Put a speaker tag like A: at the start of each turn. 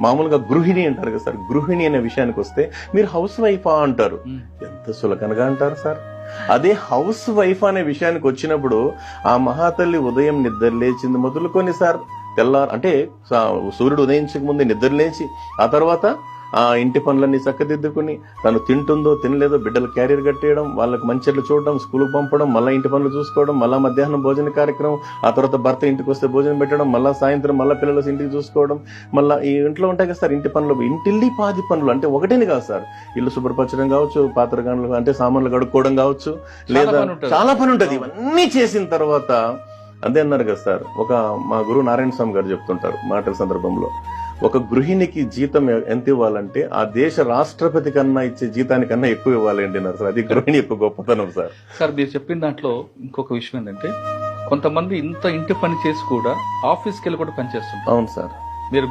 A: మామూలుగా గృహిణి అంటారు కదా సార్, గృహిణి అనే విషయానికి వస్తే మీరు హౌస్ వైఫా అంటారు. ఎంత సులకనగా అంటారు సార్. అదే హౌస్ వైఫ్ అనే విషయానికి వచ్చినప్పుడు ఆ మహాతల్లి ఉదయం నిద్ర లేచింది మొదలుకొని సార్ తెల్లారు అంటే సూర్యుడు ఉదయించక ముందే నిద్ర లేచి ఆ తర్వాత ఆ ఇంటి పనులన్నీ చక్కదిద్దుకుని తను తింటుందో తినలేదో బిడ్డలు క్యారియర్ కట్టేయడం, వాళ్ళకి మంచిర్లు చూడడం, స్కూల్కి పంపడం, మళ్ళీ ఇంటి పనులు చూసుకోవడం, మళ్ళీ మధ్యాహ్నం భోజన కార్యక్రమం, ఆ తర్వాత భర్త ఇంటికి వస్తే భోజనం పెట్టడం, మళ్ళీ సాయంత్రం మళ్ళీ పిల్లలు ఇంటికి చూసుకోవడం, మళ్ళీ ఈ ఇంట్లో ఉంటాయి కదా సార్ ఇంటి పనులు, ఇంటిల్లి 10 పనులు అంటే ఒకటేని కాదు సార్. ఇల్లు శుభ్రపరచడం కావచ్చు, పాత్రగానులు అంటే సామాన్లు కడుక్కోవడం కావచ్చు, లేదా చాలా పని ఉంటుంది. ఇవన్నీ చేసిన తర్వాత అదే అన్నారు కదా సార్, మా గురువు నారాయణ స్వామి గారు చెప్తుంటారు మాటల సందర్భంలో, ఒక గృహిణికి జీతం ఎంత ఇవ్వాలంటే ఆ దేశ రాష్ట్రపతి కన్నా ఇచ్చే జీతానికన్నా ఎక్కువ ఇవ్వాలండి అన్నారు సార్. అది గృహిణి యొక్క గొప్పతనం సార్.
B: సార్ మీరు చెప్పిన దాంట్లో ఇంకొక విషయం ఏంటంటే, కొంతమంది ఇంత ఇంటి పని చేసి కూడా ఆఫీస్కి వెళ్ళి కూడా పనిచేస్తుంటారు.
A: అవును సార్.
B: మీరు